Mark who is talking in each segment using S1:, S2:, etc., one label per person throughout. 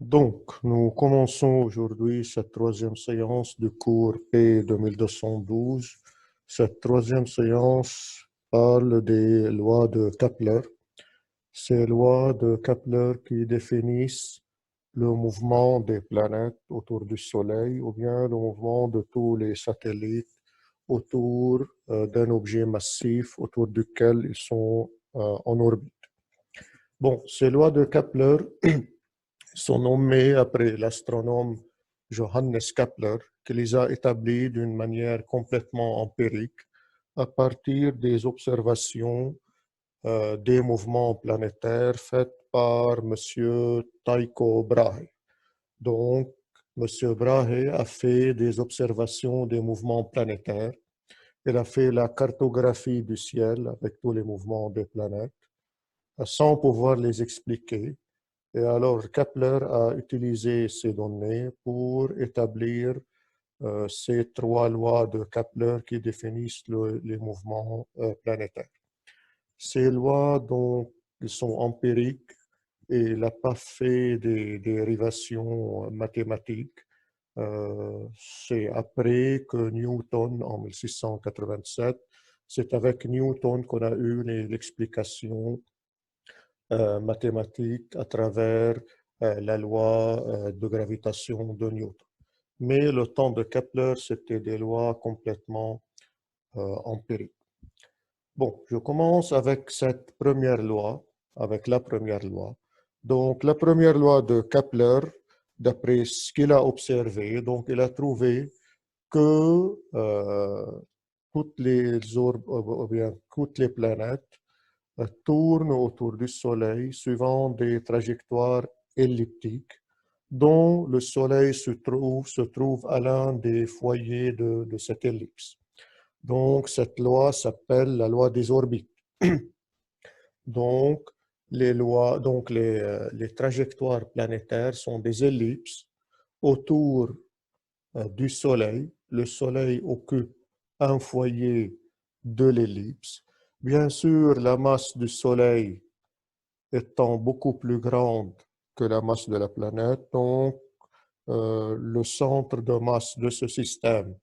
S1: Donc, nous commençons aujourd'hui cette troisième séance du cours P 2212. Cette troisième séance parle des lois de Kepler. Ces lois de Kepler qui définissent le mouvement des planètes autour du Soleil ou bien le mouvement de tous les satellites autour d'un objet massif autour duquel ils sont en orbite. Bon, ces lois de Kepler sont nommés après l'astronome Johannes Kepler, qui les a établis d'une manière complètement empirique à partir des observations des mouvements planétaires faites par M. Tycho Brahe. Donc, M. Brahe a fait des observations des mouvements planétaires. Il a fait la cartographie du ciel avec tous les mouvements des planètes, sans pouvoir les expliquer. Et alors, Kepler a utilisé ces données pour établir ces trois lois de Kepler qui définissent les mouvements planétaires. Ces lois, donc, sont empiriques et il n'a pas fait des dérivations mathématiques. C'est après que Newton, en 1687, c'est avec Newton qu'on a eu l'explication mathématiques à travers la loi de gravitation de Newton. Mais le temps de Kepler, c'était des lois complètement empiriques. Bon, je commence avec cette première loi, avec la première loi. Donc, la première loi de Kepler, d'après ce qu'il a observé, donc il a trouvé que toutes les orbes, ou bien toutes les planètes tourne autour du Soleil suivant des trajectoires elliptiques dont le Soleil se trouve à l'un des foyers de cette ellipse. Donc, cette loi s'appelle la loi des orbites. Donc, les trajectoires planétaires sont des ellipses autour du Soleil. Le Soleil occupe un foyer de l'ellipse. Bien sûr, la masse du Soleil étant beaucoup plus grande que la masse de la planète, donc le centre de masse de ce système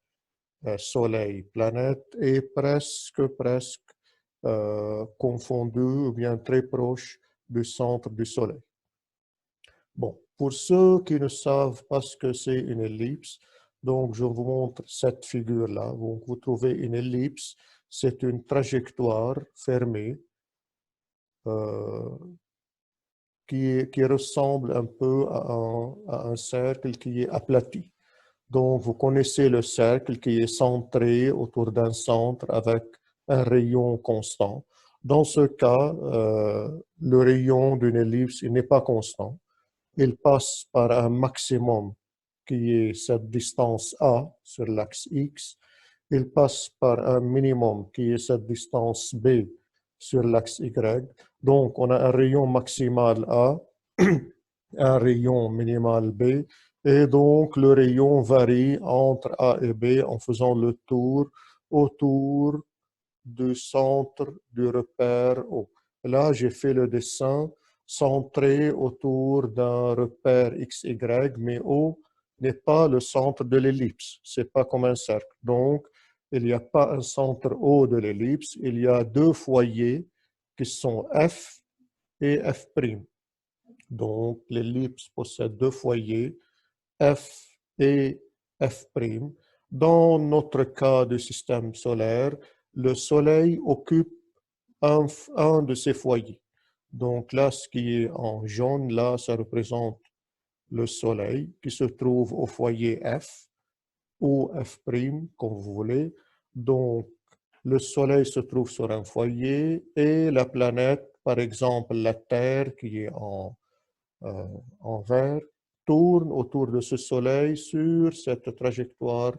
S1: Soleil-planète est presque confondu ou bien très proche du centre du Soleil. Bon, pour ceux qui ne savent pas ce que c'est une ellipse, donc je vous montre cette figure-là. Donc, vous trouvez une ellipse, c'est une trajectoire fermée qui ressemble un peu à un cercle qui est aplati. Donc, vous connaissez le cercle qui est centré autour d'un centre avec un rayon constant. Dans ce cas, le rayon d'une ellipse n'est pas constant. Il passe par un maximum qui est cette distance A sur l'axe X. Il passe par un minimum qui est cette distance B sur l'axe Y. Donc, on a un rayon maximal A, un rayon minimal B, et donc le rayon varie entre A et B en faisant le tour autour du centre du repère O. Là, j'ai fait le dessin centré autour d'un repère XY, mais O n'est pas le centre de l'ellipse. C'est pas comme un cercle. Donc, il n'y a pas un centre O de l'ellipse. Il y a deux foyers qui sont F et F'. Donc, l'ellipse possède deux foyers, F et F'. Dans notre cas du système solaire, le Soleil occupe un de ces foyers. Donc là, ce qui est en jaune, là, ça représente le Soleil qui se trouve au foyer F ou F', comme vous voulez. Donc, le Soleil se trouve sur un foyer et la planète, par exemple la Terre qui est en vert, tourne autour de ce Soleil sur cette trajectoire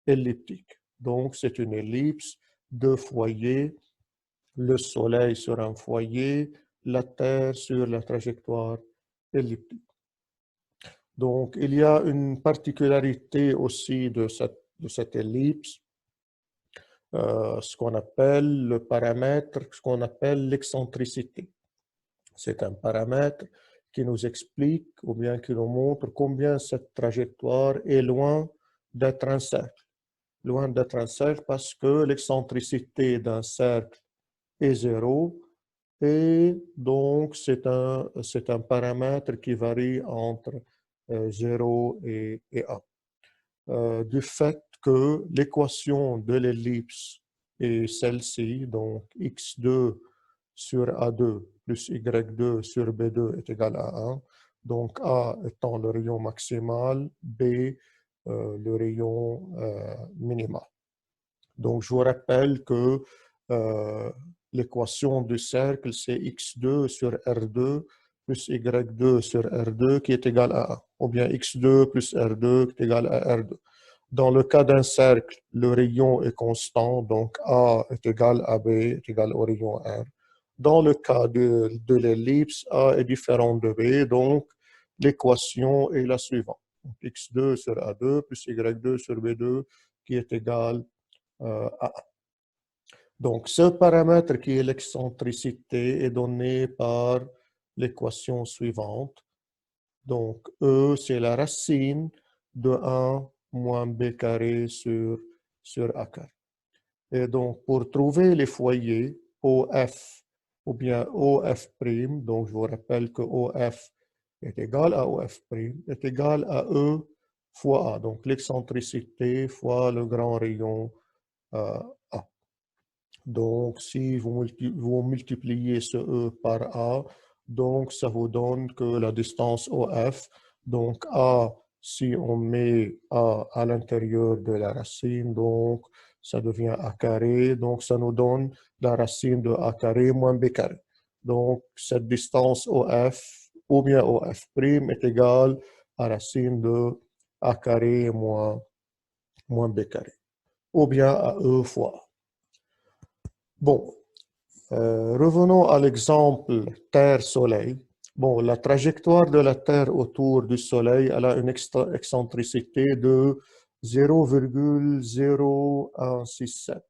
S1: elliptique. Donc, c'est une ellipse de foyer, le Soleil sur un foyer, la Terre sur la trajectoire elliptique. Donc, il y a une particularité aussi de cette ellipse, ce qu'on appelle le paramètre, ce qu'on appelle l'excentricité. C'est un paramètre qui nous explique ou bien qui nous montre combien cette trajectoire est loin d'être un cercle. Loin d'être un cercle parce que l'excentricité d'un cercle est 0 et donc c'est un paramètre qui varie entre 0 et 1. Du fait que l'équation de l'ellipse est celle-ci, donc x2 sur A2 plus y2 sur B2 est égal à 1. Donc A étant le rayon maximal, B le rayon minimal. Donc je vous rappelle que l'équation du cercle, c'est x2 sur R2 plus y2 sur R2 qui est égal à 1, ou bien x2 plus R2 qui est égal à R2. Dans le cas d'un cercle, le rayon est constant, donc A est égal à B est égal au rayon R. Dans le cas de l'ellipse, A est différent de B, donc l'équation est la suivante. Donc, x2 sur A2 plus y2 sur B2 qui est égal à 1. Donc, ce paramètre qui est l'excentricité est donné par l'équation suivante. Donc, E, c'est la racine de 1 moins B carré sur A carré. Et donc, pour trouver les foyers OF ou bien OF', donc je vous rappelle que OF est égal à OF', est égal à E fois A. Donc, l'excentricité fois le grand rayon A. Donc, si vous multipliez ce E par A, donc ça vous donne que la distance OF, donc A, si on met A à l'intérieur de la racine, donc ça devient A carré, donc ça nous donne la racine de A carré moins B carré. Donc, cette distance OF, ou bien OF' est égale à racine de A carré moins B carré, ou bien à E fois A. Bon, revenons à l'exemple Terre-Soleil. Bon, la trajectoire de la Terre autour du Soleil, elle a une excentricité de 0,0167.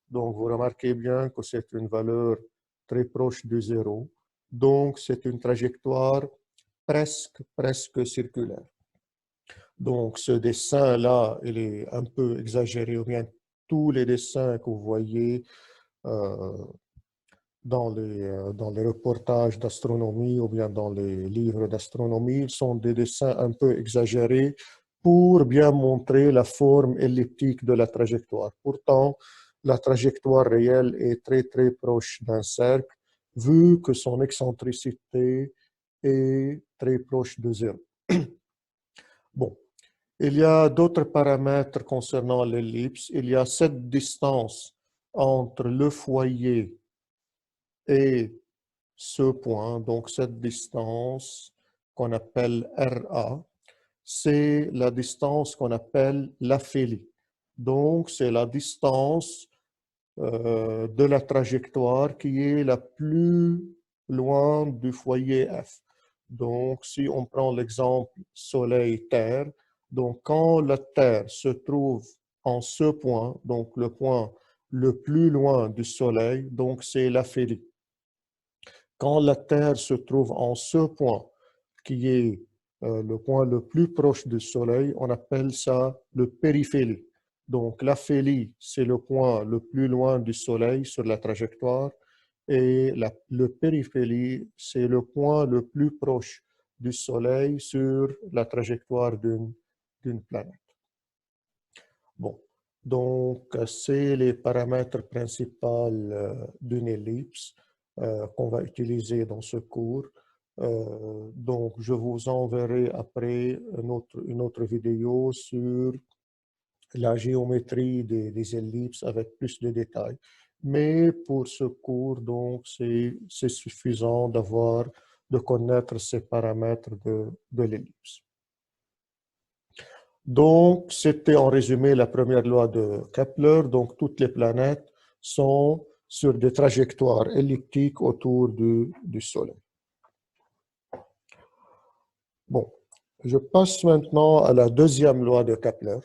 S1: Donc, vous remarquez bien que c'est une valeur très proche de 0. Donc, c'est une trajectoire presque circulaire. Donc, ce dessin-là, il est un peu exagéré, ou bien tous les dessins que vous voyez dans les reportages d'astronomie ou bien dans les livres d'astronomie sont des dessins un peu exagérés pour bien montrer la forme elliptique de la trajectoire. Pourtant, la trajectoire réelle est très proche d'un cercle vu que son excentricité est très proche de 0. Bon, il y a d'autres paramètres concernant l'ellipse. Il y a cette distance entre le foyer et ce point, donc cette distance qu'on appelle RA, c'est la distance qu'on appelle l'aphélie. Donc, c'est la distance de la trajectoire qui est la plus loin du foyer F. Donc, si on prend l'exemple Soleil-Terre, donc quand la Terre se trouve en ce point, donc le point le plus loin du Soleil, donc c'est l'aphélie. Quand la Terre se trouve en ce point, qui est le point le plus proche du Soleil, on appelle ça le périphélie. Donc l'aphélie, c'est le point le plus loin du Soleil sur la trajectoire, et le périphélie, c'est le point le plus proche du Soleil sur la trajectoire d'une planète. Bon, donc c'est les paramètres principaux d'une ellipse qu'on va utiliser dans ce cours. Donc, je vous enverrai après une autre vidéo sur la géométrie des ellipses avec plus de détails. Mais pour ce cours, donc, c'est suffisant de connaître ces paramètres de l'ellipse. Donc, c'était en résumé la première loi de Kepler. Donc, toutes les planètes sont sur des trajectoires elliptiques autour du Soleil. Bon, je passe maintenant à la deuxième loi de Kepler.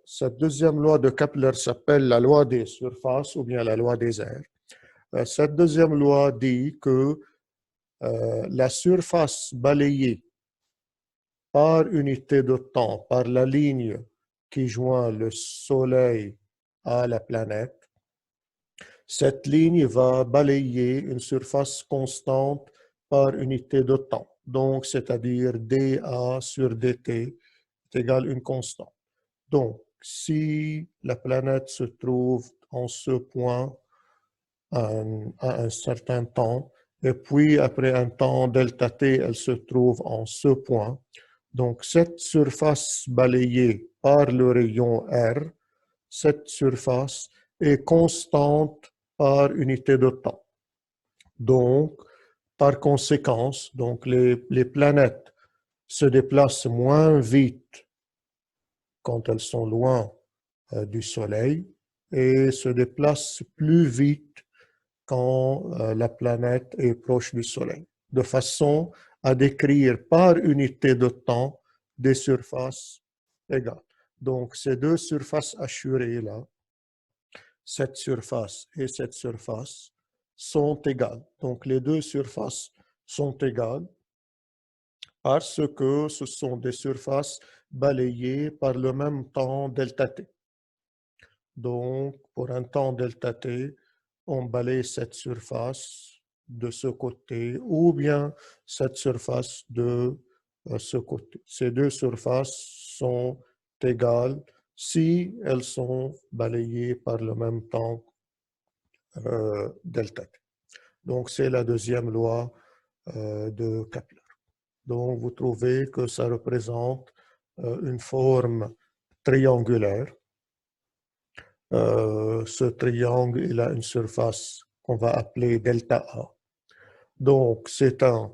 S1: Cette deuxième loi de Kepler s'appelle la loi des surfaces ou bien la loi des aires. Cette deuxième loi dit que la surface balayée par unité de temps, par la ligne qui joint le Soleil à la planète, cette ligne va balayer une surface constante par unité de temps. Donc, c'est-à-dire dA sur dt est égal à une constante. Donc, si la planète se trouve en ce point à un certain temps, et puis après un temps delta t, elle se trouve en ce point. Donc, cette surface balayée par le rayon R, cette surface est constante par unité de temps. Donc, par conséquence, donc les planètes se déplacent moins vite quand elles sont loin du Soleil et se déplacent plus vite quand la planète est proche du Soleil, de façon à décrire par unité de temps des surfaces égales. Donc, ces deux surfaces assurées-là, cette surface et cette surface, sont égales. Donc, les deux surfaces sont égales parce que ce sont des surfaces balayées par le même temps delta t. Donc, pour un temps delta t, on balaye cette surface de ce côté ou bien cette surface de ce côté. Ces deux surfaces sont égales si elles sont balayées par le même temps delta t. Donc, c'est la deuxième loi de Kepler. Donc, vous trouvez que ça représente une forme triangulaire. Ce triangle, il a une surface qu'on va appeler delta A. Donc, c'est un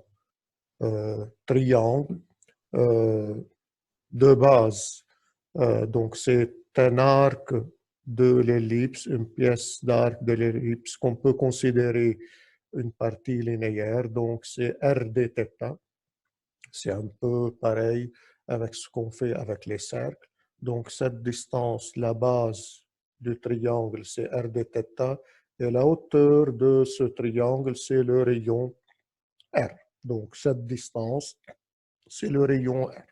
S1: triangle de base. Donc, c'est un arc de l'ellipse, une pièce d'arc de l'ellipse qu'on peut considérer une partie linéaire. Donc, c'est R dθ. C'est un peu pareil avec ce qu'on fait avec les cercles. Donc, cette distance, la base du triangle, c'est R dθ, et la hauteur de ce triangle, c'est le rayon R. Donc, cette distance, c'est le rayon R.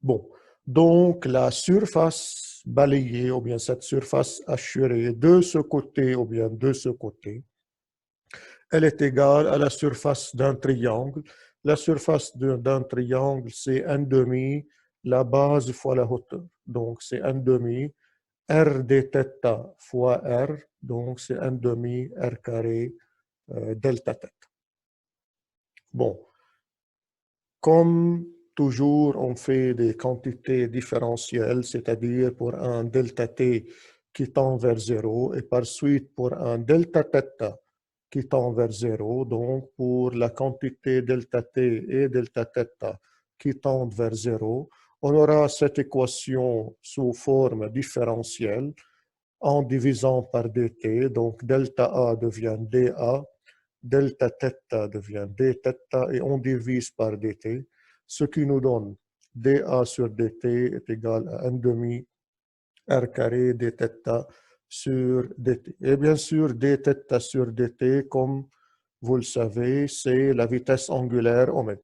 S1: Bon, donc la surface balayée, ou bien cette surface assurée de ce côté, ou bien de ce côté, elle est égale à la surface d'un triangle. La surface d'un triangle, c'est 1 demi la base fois la hauteur. Donc, c'est 1 demi R dθ fois R. Donc, c'est 1 demi R carré delta θ. Bon, comme toujours, on fait des quantités différentielles, c'est-à-dire pour un delta t qui tend vers 0 et par suite pour un delta θ qui tend vers 0. Donc, pour la quantité delta t et delta θ qui tendent vers 0, on aura cette équation sous forme différentielle en divisant par dt. Donc, delta A devient dA, delta θ devient dθ et on divise par dt, ce qui nous donne dA sur dt est égal à 1 demi R carré dθ sur dt. Et bien sûr, dθ sur dt, comme vous le savez, c'est la vitesse angulaire oméga.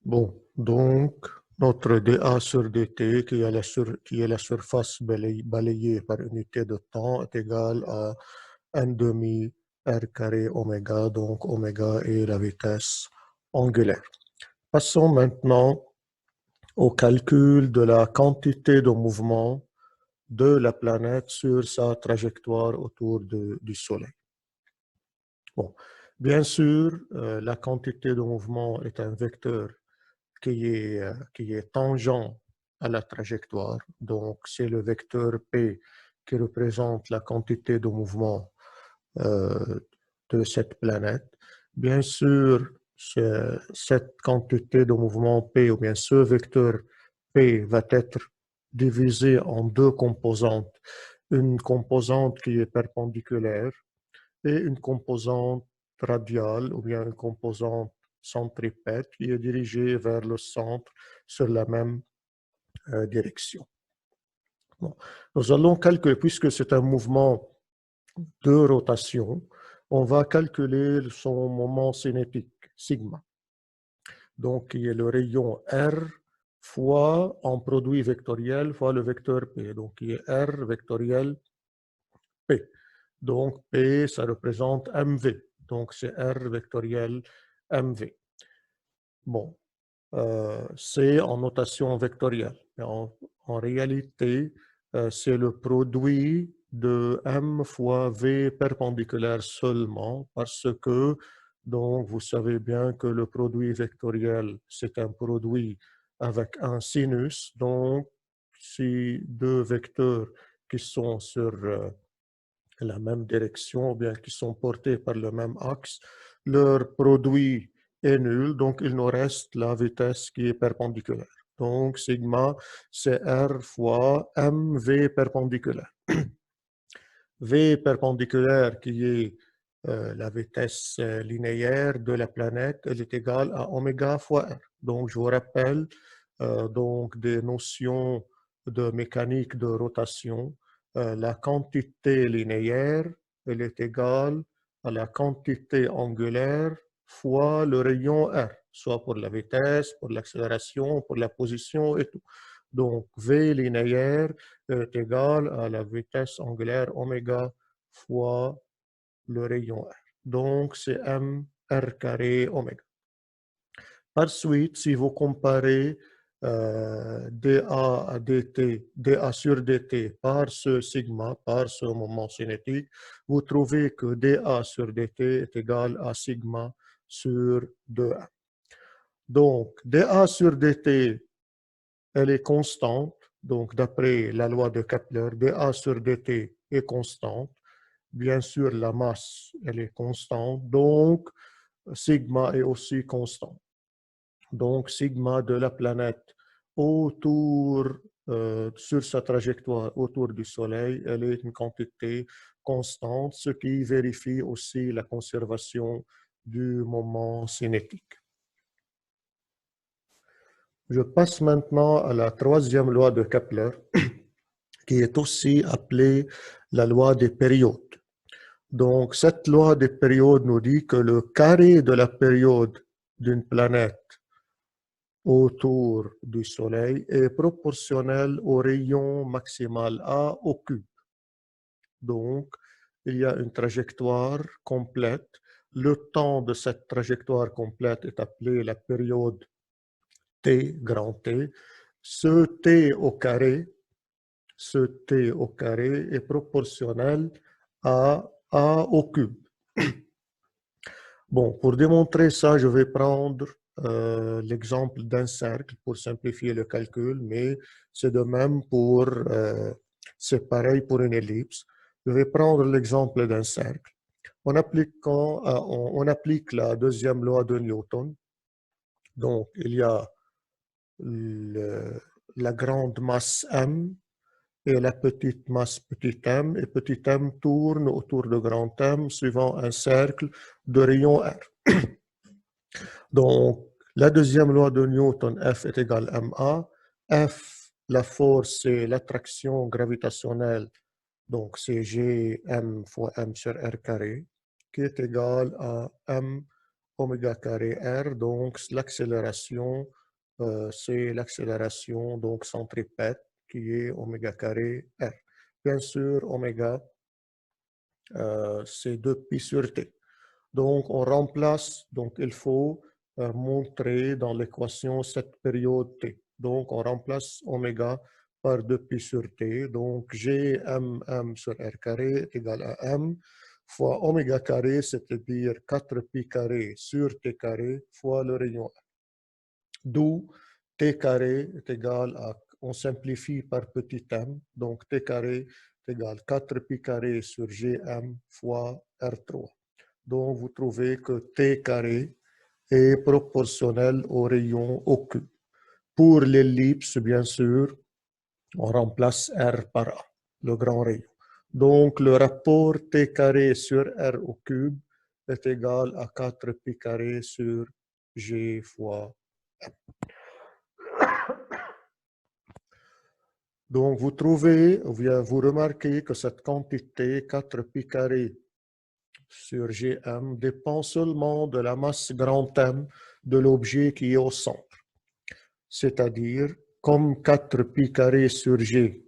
S1: Bon, donc, notre dA sur dt, qui est la surface balayée par unité de temps, est égal à 1 demi R carré oméga, donc oméga est la vitesse angulaire. Passons maintenant au calcul de la quantité de mouvement de la planète sur sa trajectoire autour du Soleil. Bon, bien sûr, la quantité de mouvement est un vecteur qui est tangent à la trajectoire. Donc, c'est le vecteur P qui représente la quantité de mouvement de cette planète. Bien sûr, cette quantité de mouvement P, ou bien ce vecteur P, va être divisé en deux composantes. Une composante qui est perpendiculaire et une composante radiale, ou bien une composante centripète qui est dirigée vers le centre sur la même direction. Bon. Nous allons calculer, puisque c'est un mouvement de rotation, on va calculer son moment cinétique, sigma. Donc, il y a le rayon R fois en produit vectoriel fois le vecteur P. Donc, il y a R vectoriel P. Donc, P, ça représente MV. Donc, c'est R vectoriel MV. Bon, c'est en notation vectorielle. Mais en réalité, c'est le produit de M fois V perpendiculaire seulement parce que, donc, vous savez bien que le produit vectoriel, c'est un produit avec un sinus. Donc, si deux vecteurs qui sont sur la même direction ou bien qui sont portés par le même axe, leur produit est nul, donc il nous reste la vitesse qui est perpendiculaire. Donc, sigma, c'est R fois mv perpendiculaire. V perpendiculaire qui est la vitesse linéaire de la planète, elle est égale à oméga fois R. Donc, je vous rappelle donc des notions de mécanique de rotation. La quantité linéaire, elle est égale à la quantité angulaire fois le rayon R, soit pour la vitesse, pour l'accélération, pour la position et tout. Donc, V linéaire est égal à la vitesse angulaire oméga fois le rayon R. Donc, c'est m r carré oméga. Par suite, si vous comparez dA à dt, dA sur dt par ce sigma, par ce moment cinétique, vous trouvez que dA sur dt est égal à sigma sur 2m. Donc, dA sur dt, elle est constante. Donc, d'après la loi de Kepler, dA sur dt est constante. Bien sûr, la masse, elle est constante. Donc, sigma est aussi constant. Donc, sigma de la planète autour, sur sa trajectoire autour du Soleil, elle est une quantité constante, ce qui vérifie aussi la conservation du moment cinétique. Je passe maintenant à la troisième loi de Kepler, qui est aussi appelée la loi des périodes. Donc, cette loi des périodes nous dit que le carré de la période d'une planète autour du Soleil est proportionnel au rayon maximal A au cube. Donc, il y a une trajectoire complète. Le temps de cette trajectoire complète est appelé la période T, grand T. Ce T au carré est proportionnel à A au cube. Bon, pour démontrer ça, je vais prendre l'exemple d'un cercle pour simplifier le calcul, mais c'est de même pour, c'est pareil pour une ellipse. Je vais prendre l'exemple d'un cercle. On applique la deuxième loi de Newton. Donc, il y a la grande masse M et la petite masse petit m, et petit m tourne autour de grand M suivant un cercle de rayon R. Donc, la deuxième loi de Newton, F est égal à ma. F, la force, c'est l'attraction gravitationnelle, donc c'est Gm fois m sur r carré, qui est égal à m oméga carré r. Donc, l'accélération, c'est l'accélération donc centripète, qui est oméga carré r. Bien sûr, oméga, c'est 2pi sur t. Donc, on remplace, donc il faut montrer dans l'équation cette période t. Donc, on remplace oméga par 2pi sur t. Donc, Gmm sur r carré est égal à m fois oméga carré, c'est-à-dire 4pi carré sur t carré fois le rayon r. D'où t carré est égal à, on simplifie par petit m, donc t carré est égal à 4pi carré sur Gm fois r3. Donc, vous trouvez que t carré est proportionnel au rayon au cube. Pour l'ellipse, bien sûr, on remplace R par A, le grand rayon. Donc, le rapport t carré sur R au cube est égal à 4pi carré sur G fois M. Donc, vous remarquez que cette quantité 4pi carré sur Gm dépend seulement de la masse grand M de l'objet qui est au centre. C'est-à-dire, comme 4 pi carré sur G,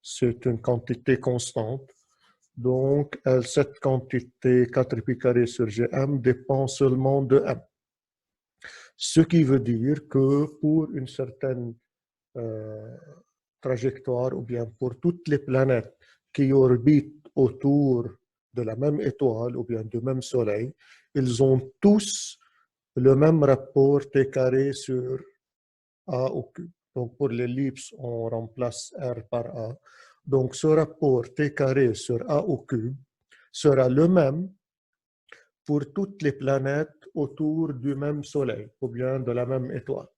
S1: c'est une quantité constante, donc cette quantité 4 pi carré sur Gm dépend seulement de M. Ce qui veut dire que pour une certaine trajectoire, ou bien pour toutes les planètes qui orbitent autour de la même étoile, ou bien du même soleil, ils ont tous le même rapport T carré sur A au cube. Donc pour l'ellipse, on remplace R par A. Donc ce rapport T carré sur A au cube sera le même pour toutes les planètes autour du même soleil, ou bien de la même étoile.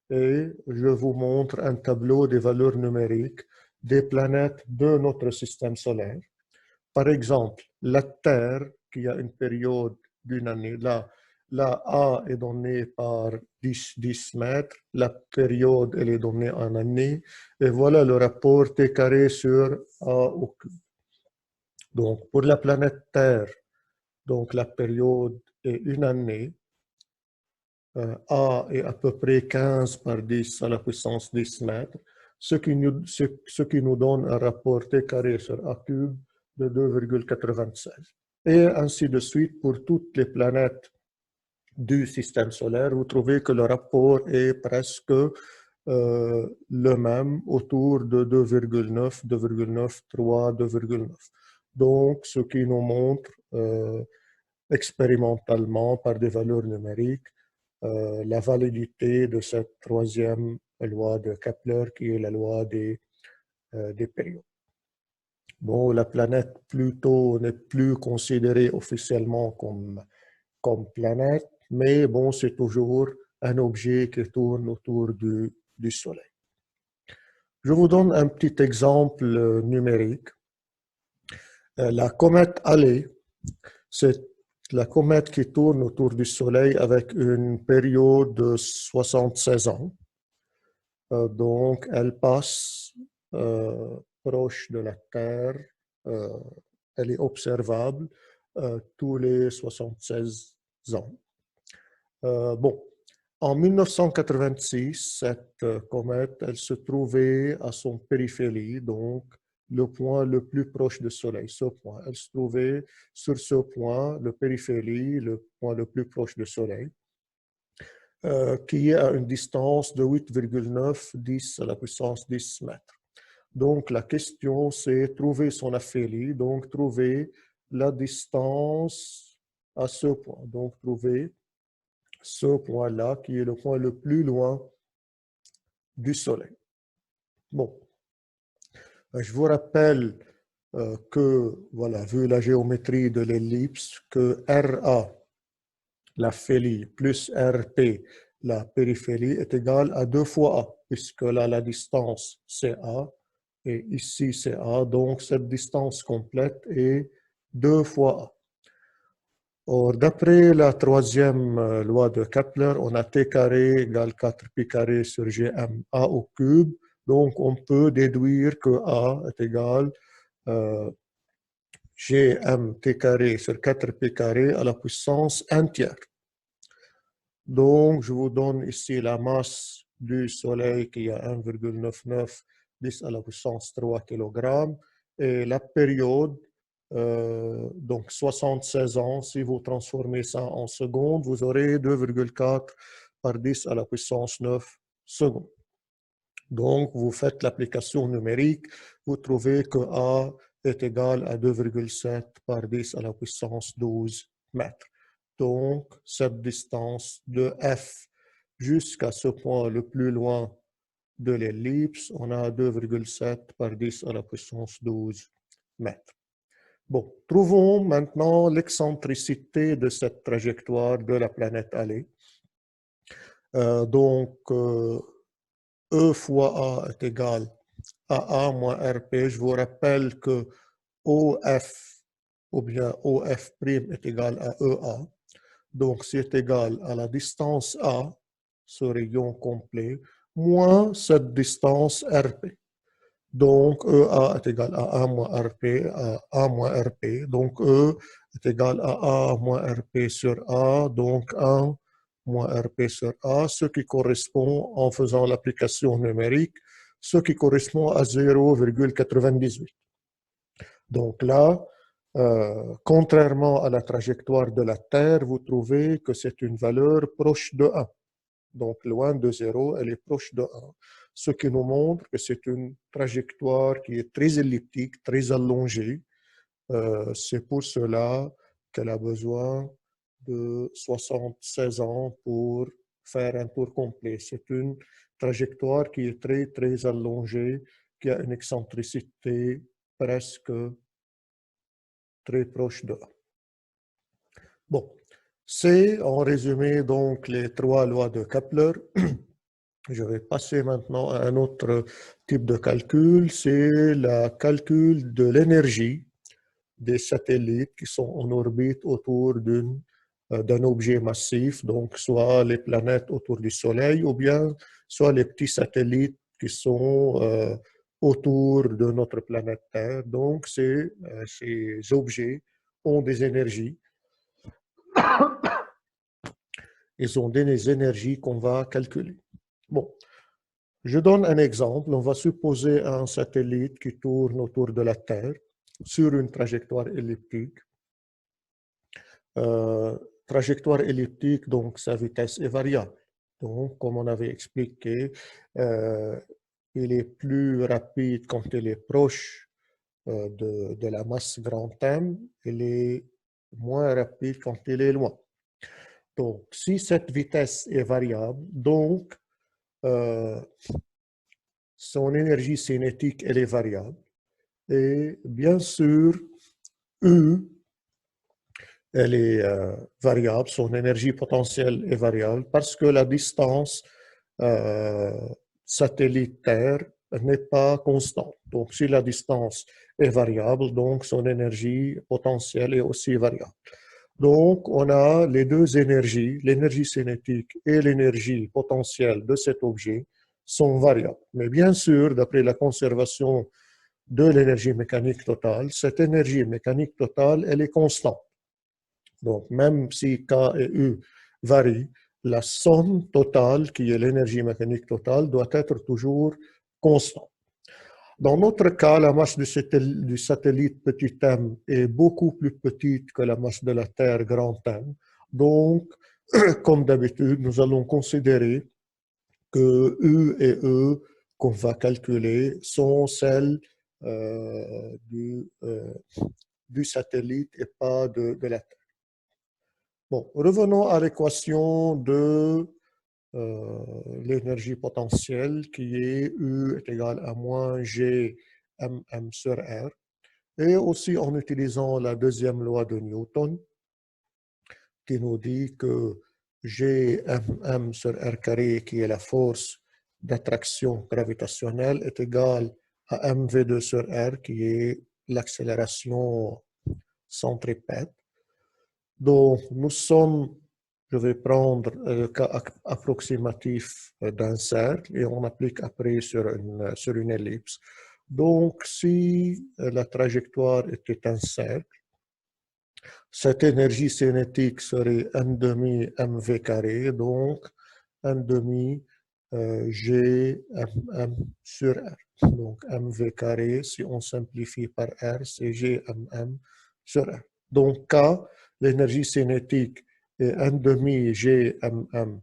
S1: Et je vous montre un tableau des valeurs numériques des planètes de notre système solaire. Par exemple, la Terre, qui a une période d'une année, la A est donnée par 10 mètres, la période elle est donnée en année, et voilà le rapport T carré sur A au cube. Donc pour la planète Terre, donc la période est une année, A est à peu près 15 par 10 à la puissance 10 mètres, ce qui nous donne un rapport T carré sur A cube de 2,96. Et ainsi de suite pour toutes les planètes du système solaire, vous trouvez que le rapport est presque le même, autour de 2,9, 2,93, 2,9. Donc, ce qui nous montre expérimentalement par des valeurs numériques la validité de cette troisième loi de Kepler qui est la loi des périodes. Bon, la planète Pluton n'est plus considérée officiellement comme planète, mais bon, c'est toujours un objet qui tourne autour du Soleil. Je vous donne un petit exemple numérique. La comète Halley, c'est la comète qui tourne autour du Soleil avec une période de 76 ans. Donc, elle passe proche de la Terre. Elle est observable tous les 76 ans. Bon, en 1986, cette comète, elle se trouvait à son périphérie, donc le point le plus proche du Soleil, ce point. Elle se trouvait sur ce point, le périphérie, le point le plus proche du Soleil, qui est à une distance de 8,9, 10 à la puissance 10 mètres. Donc la question, c'est trouver son aphélie, donc trouver la distance à ce point. Donc trouver ce point-là, qui est le point le plus loin du Soleil. Bon, je vous rappelle que, voilà, vu la géométrie de l'ellipse, que RA, l'aphélie, plus RP, la périphérie, est égale à 2 fois A, puisque là, la distance, c'est A, et ici, c'est A, donc cette distance complète est 2 fois A. Or, d'après la troisième loi de Kepler, on a T carré égale 4 pi carré sur Gm A au cube. Donc, on peut déduire que A est égal Gm T carré sur 4 pi carré à la puissance 1 tiers. Donc, je vous donne ici la masse du Soleil qui est 1,99 10 à la puissance 3 kg et la période donc 76 ans, si vous transformez ça en secondes, vous aurez 2,4 par 10 à la puissance 9 secondes. Donc, vous faites l'application numérique, vous trouvez que A est égal à 2,7 par 10 à la puissance 12 mètres. Donc, cette distance de F jusqu'à ce point le plus loin de l'ellipse, on a 2,7 par 10 à la puissance 12 mètres. Bon, trouvons maintenant l'excentricité de cette trajectoire de la planète Halley. Donc, E fois A est égal à A moins RP. Je vous rappelle que OF ou bien OF' est égal à EA. Donc, c'est égal à la distance A, ce rayon complet, moins cette distance RP. Donc, EA est égal à A moins RP, à A moins RP. Donc, E est égal à A moins RP sur A, donc 1 moins RP sur A, ce qui correspond, en faisant l'application numérique, ce qui correspond à 0,98. Donc là, contrairement à la trajectoire de la Terre, vous trouvez que c'est une valeur proche de 1. Donc loin de 0, elle est proche de 1. Ce qui nous montre que c'est une trajectoire qui est très elliptique, très allongée. C'est pour cela qu'elle a besoin de 76 ans pour faire un tour complet. C'est une trajectoire qui est très, très allongée, qui a une excentricité presque très proche de 1. Bon, c'est en résumé donc les 3 lois de Kepler. Je vais passer maintenant à un autre type de calcul, c'est le calcul de l'énergie des satellites qui sont en orbite autour d'un objet massif, donc soit les planètes autour du Soleil ou bien soit les petits satellites qui sont autour de notre planète Terre. Donc ces objets ont des énergies. Ils ont des énergies qu'on va calculer. Bon, je donne un exemple. On va supposer un satellite qui tourne autour de la Terre sur une trajectoire elliptique. Trajectoire elliptique, donc sa vitesse est variable. Donc, comme on avait expliqué, il est plus rapide quand il est proche de la masse grand M, il est moins rapide quand il est loin. Donc, si cette vitesse est variable, donc son énergie cinétique, elle est variable. Et bien sûr, U, elle est variable, son énergie potentielle est variable parce que la distance satellite Terre n'est pas constante. Donc, si la distance est variable, donc son énergie potentielle est aussi variable. Donc, on a les deux énergies, l'énergie cinétique et l'énergie potentielle de cet objet sont variables. Mais bien sûr, d'après la conservation de l'énergie mécanique totale, cette énergie mécanique totale, elle est constante. Donc, même si K et U varient, la somme totale, qui est l'énergie mécanique totale, doit être toujours constante. Dans notre cas, la masse du satellite petit m est beaucoup plus petite que la masse de la Terre grand M. Donc, comme d'habitude, nous allons considérer que U et E qu'on va calculer sont celles du satellite et pas de la Terre. Bon, revenons à l'équation de l'énergie potentielle qui est U est égal à moins G mm sur R. Et aussi en utilisant la deuxième loi de Newton qui nous dit que G mm sur R carré, qui est la force d'attraction gravitationnelle, est égale à mv2 sur R, qui est l'accélération centripète. Donc, nous sommes, je vais prendre le cas approximatif d'un cercle et on applique après sur une ellipse. Donc, si la trajectoire était un cercle, cette énergie cinétique serait 1,5 mv carré, donc 1,5 G mm sur R. Donc, mv carré, si on simplifie par R, c'est G mm sur R. Donc, K, l'énergie cinétique est 1,5 G mm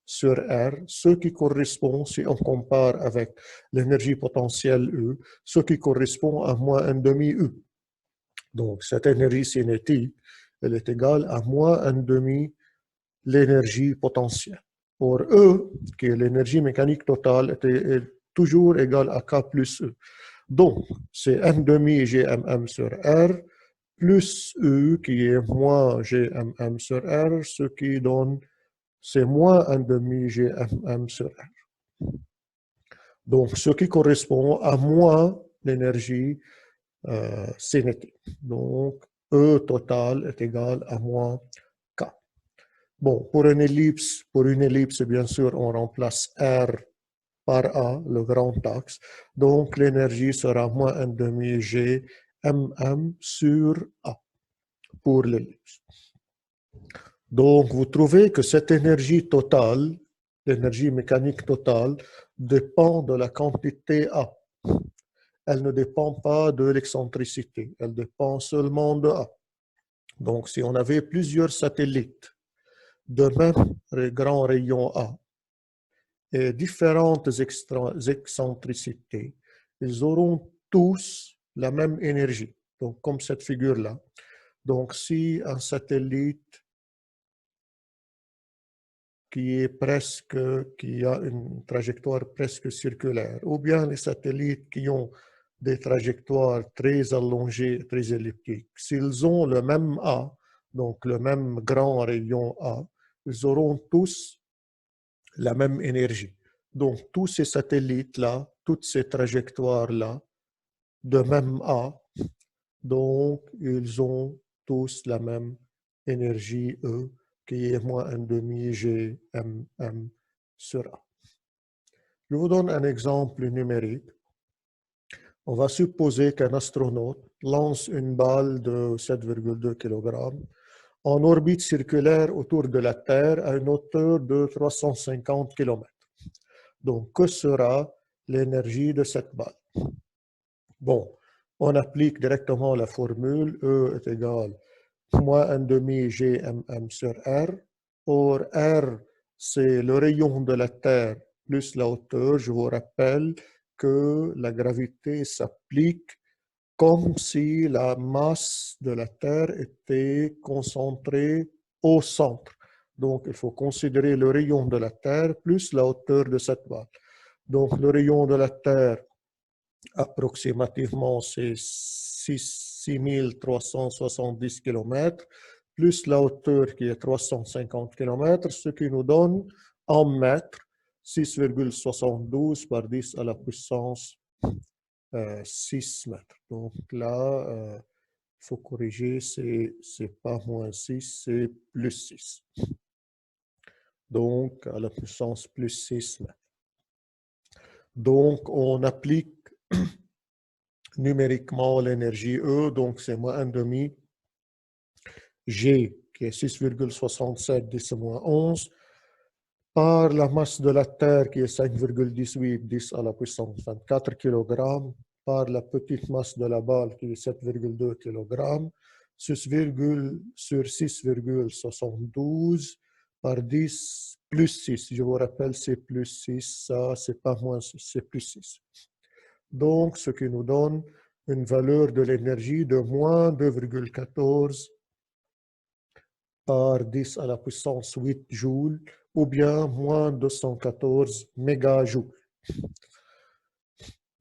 S1: sur R, ce qui correspond, si on compare avec l'énergie potentielle U, ce qui correspond à moins 1,5 U. Donc, cette énergie cinétique, elle est égale à moins 1,5 l'énergie potentielle. Pour E, qui est l'énergie mécanique totale, est toujours égale à K plus E. Donc, c'est 1,5 GMM sur R plus E, qui est moins GMM sur R, ce qui donne, c'est moins 1,5 GMM sur R. Donc, ce qui correspond à moins l'énergie cinétique. Donc, E total est égal à moins K. Bon, pour une ellipse, bien sûr, on remplace R par A, le grand axe. Donc, l'énergie sera moins 1,5 G mm sur A. pour l'ellipse. Donc, vous trouvez que cette énergie totale, l'énergie mécanique totale, dépend de la quantité A. Elle ne dépend pas de l'excentricité, elle dépend seulement de A. Donc, si on avait plusieurs satellites de même grand rayon A et différentes excentricités, ils auront tous la même énergie. Donc, comme cette figure-là. Donc, si un satellite qui a une trajectoire presque circulaire, ou bien les satellites qui ont des trajectoires très allongées, très elliptiques, s'ils ont le même A, donc le même grand rayon A, ils auront tous la même énergie. Donc, tous ces satellites-là, toutes ces trajectoires-là, de même A, donc ils ont tous la même énergie E, qui est moins 1 demi GMM sur A. Je vous donne un exemple numérique. On va supposer qu'un astronaute lance une balle de 7,2 kg en orbite circulaire autour de la Terre à une hauteur de 350 km. Donc, que sera l'énergie de cette balle? Bon, on applique directement la formule E est égal moins 1 demi GMM sur R. Or, R, c'est le rayon de la Terre plus la hauteur. Je vous rappelle que la gravité s'applique comme si la masse de la Terre était concentrée au centre. Donc, il faut considérer le rayon de la Terre plus la hauteur de cette balle. Donc, le rayon de la Terre, approximativement, c'est 6370 km, plus la hauteur qui est 350 km, ce qui nous donne en mètres 6,72 par 10 à la puissance 6 mètres. Donc là, il faut corriger, c'est pas moins 6, c'est plus 6. Donc, à la puissance plus 6 mètres. Donc, on applique numériquement l'énergie E, donc c'est moins 1 demi G, qui est 6,67 10 moins 11, par la masse de la Terre, qui est 5,18 10 à la puissance 24 kg, par la petite masse de la balle, qui est 7,2 kg, sur 6,72 par 10 plus 6. Je vous rappelle, c'est plus 6, ça, c'est pas moins 6, c'est plus 6. Donc, ce qui nous donne une valeur de l'énergie de moins 2,14 par 10 à la puissance 8 joules, ou bien moins 214 mégajoules.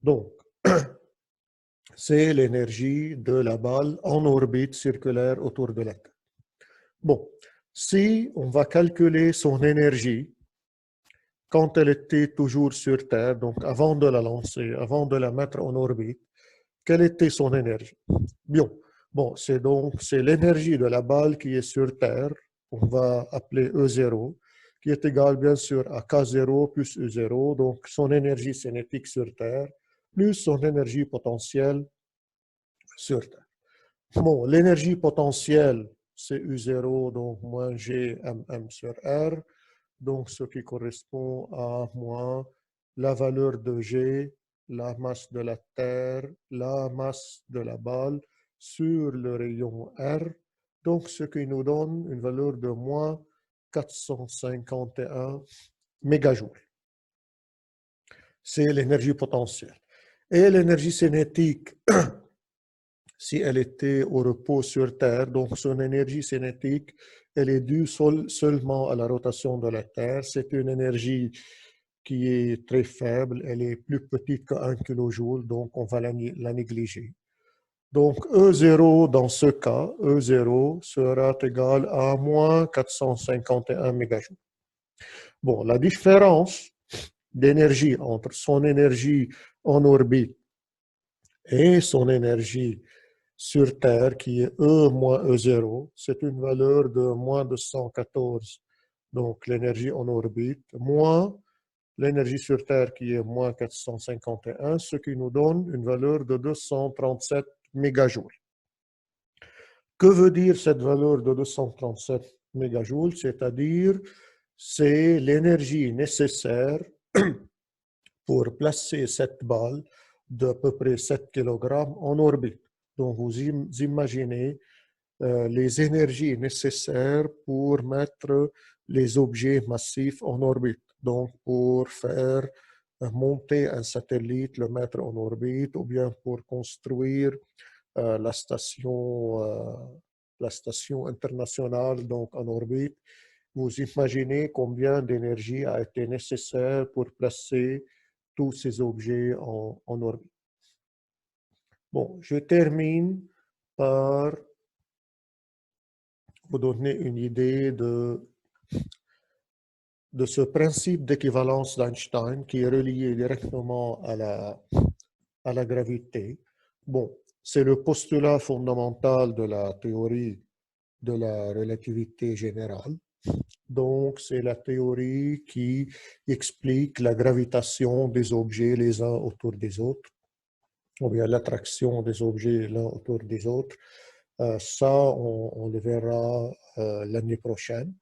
S1: Donc, c'est l'énergie de la balle en orbite circulaire autour de la Terre. Bon, si on va calculer son énergie quand elle était toujours sur Terre, donc avant de la lancer, avant de la mettre en orbite, quelle était son énergie? Bien, bon, c'est l'énergie de la balle qui est sur Terre, on va appeler E0, qui est égale bien sûr à K0 plus E0, donc son énergie cinétique sur Terre, plus son énergie potentielle sur Terre. Bon, l'énergie potentielle, c'est U0, donc moins GMM sur R, donc ce qui correspond à moins la valeur de G, la masse de la Terre, la masse de la balle sur le rayon R, donc ce qui nous donne une valeur de moins 451 mégajoules. C'est l'énergie potentielle. Et l'énergie cinétique, si elle était au repos sur Terre, donc son énergie cinétique, elle est due seulement à la rotation de la Terre. C'est une énergie qui est très faible, elle est plus petite que 1 kJ, donc on va la négliger. Donc E0 dans ce cas, E0 sera égal à moins 451 mégajoules. Bon, la différence d'énergie entre son énergie en orbite et son énergie sur Terre, qui est E moins E0, c'est une valeur de moins 214. Donc l'énergie en orbite, moins l'énergie sur Terre qui est moins 451, ce qui nous donne une valeur de 237 mégajoules. Que veut dire cette valeur de 237 mégajoules? C'est-à-dire, c'est l'énergie nécessaire pour placer cette balle d'à peu près 7 kg en orbite. Donc, vous imaginez les énergies nécessaires pour mettre les objets massifs en orbite. Donc, pour faire monter un satellite, le mettre en orbite, ou bien pour construire euh, la station, euh, la station internationale donc en orbite. Vous imaginez combien d'énergie a été nécessaire pour placer tous ces objets en orbite. Bon, je termine par vous donner une idée de ce principe d'équivalence d'Einstein qui est relié directement à la gravité. Bon, c'est le postulat fondamental de la théorie de la relativité générale. Donc, c'est la théorie qui explique la gravitation des objets les uns autour des autres, ou bien l'attraction des objets l'un autour des autres. Ça, on le verra l'année prochaine.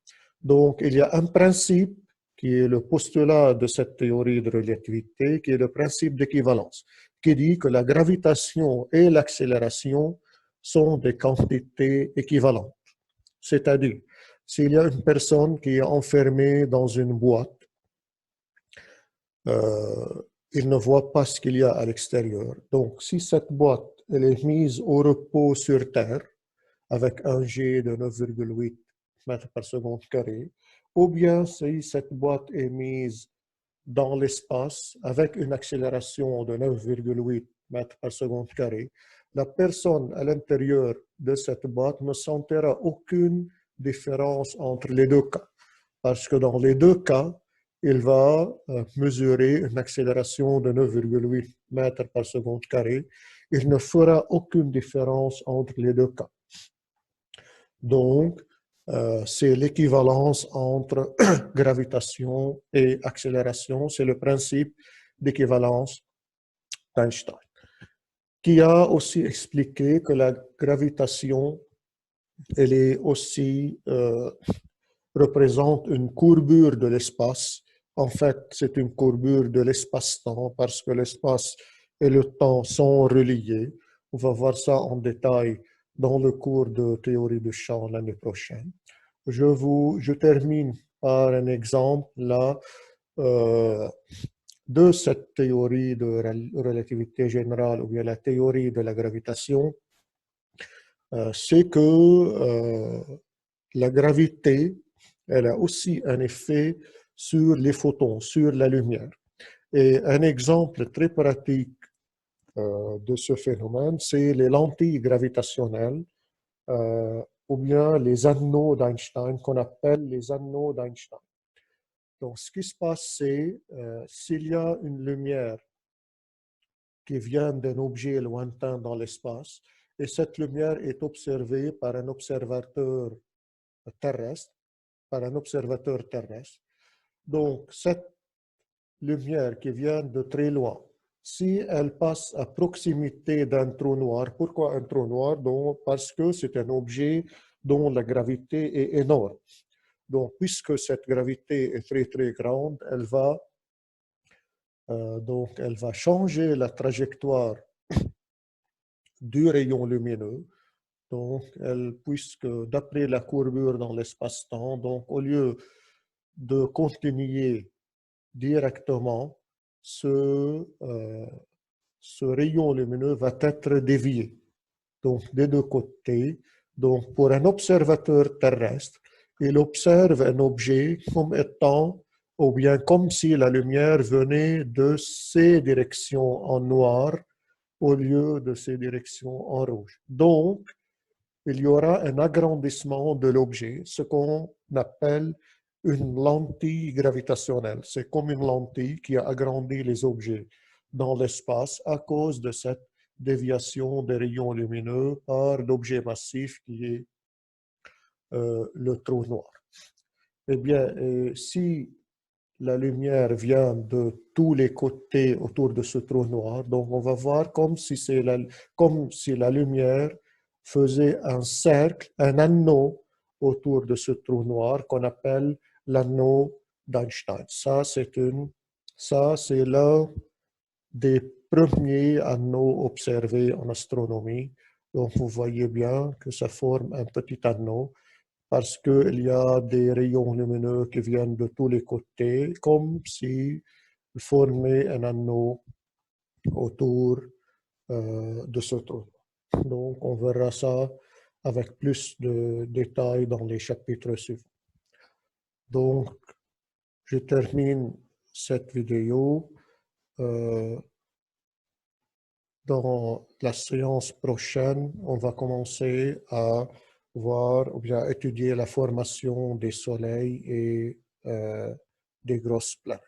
S1: Donc, il y a un principe qui est le postulat de cette théorie de relativité, qui est le principe d'équivalence, qui dit que la gravitation et l'accélération sont des quantités équivalentes. C'est-à-dire, s'il y a une personne qui est enfermée dans une boîte, il ne voit pas ce qu'il y a à l'extérieur. Donc, si cette boîte elle est mise au repos sur Terre, avec un G de 9,8 mètres par seconde carré, ou bien si cette boîte est mise dans l'espace avec une accélération de 9,8 mètres par seconde carré, la personne à l'intérieur de cette boîte ne sentira aucune différence entre les deux cas. Parce que dans les deux cas, il va mesurer une accélération de 9,8 mètres par seconde carré. Il ne fera aucune différence entre les deux cas. Donc, c'est l'équivalence entre gravitation et accélération. C'est le principe d'équivalence d'Einstein, qui a aussi expliqué que la gravitation, elle est aussi représente une courbure de l'espace. En fait, c'est une courbure de l'espace-temps parce que l'espace et le temps sont reliés. On va voir ça en détail dans le cours de théorie du champ l'année prochaine. Je termine par un exemple là de cette théorie de relativité générale ou bien la théorie de la gravitation. C'est que la gravité, elle a aussi un effet sur les photons, sur la lumière. Et un exemple très pratique de ce phénomène, c'est les lentilles gravitationnelles ou bien les anneaux d'Einstein, qu'on appelle les anneaux d'Einstein. Donc, ce qui se passe, c'est s'il y a une lumière qui vient d'un objet lointain dans l'espace, et cette lumière est observée par un observateur terrestre, Donc, cette lumière qui vient de très loin, si elle passe à proximité d'un trou noir, pourquoi un trou noir? Donc, parce que c'est un objet dont la gravité est énorme. Donc, puisque cette gravité est très, très grande, elle va changer la trajectoire du rayon lumineux. Donc, puisque d'après la courbure dans l'espace-temps, donc au lieu de continuer directement, ce rayon lumineux va être dévié. Donc, des deux côtés. Donc, pour un observateur terrestre, il observe un objet comme étant, ou bien comme si la lumière venait de ses directions en noir au lieu de ses directions en rouge. Donc, il y aura un agrandissement de l'objet, ce qu'on appelle une lentille gravitationnelle. C'est comme une lentille qui a agrandi les objets dans l'espace à cause de cette déviation des rayons lumineux par l'objet massif qui est le trou noir. Eh bien, si la lumière vient de tous les côtés autour de ce trou noir, donc on va voir comme si la lumière faisait un cercle, un anneau autour de ce trou noir qu'on appelle l'anneau d'Einstein. Ça, c'est l'un des premiers anneaux observés en astronomie. Donc, vous voyez bien que ça forme un petit anneau parce qu'il y a des rayons lumineux qui viennent de tous les côtés, comme si formaient un anneau autour de ce trou. Donc, on verra ça avec plus de détails dans les chapitres suivants. Donc, je termine cette vidéo. Dans la séance prochaine, on va commencer à voir ou bien étudier la formation des soleils et des grosses planètes.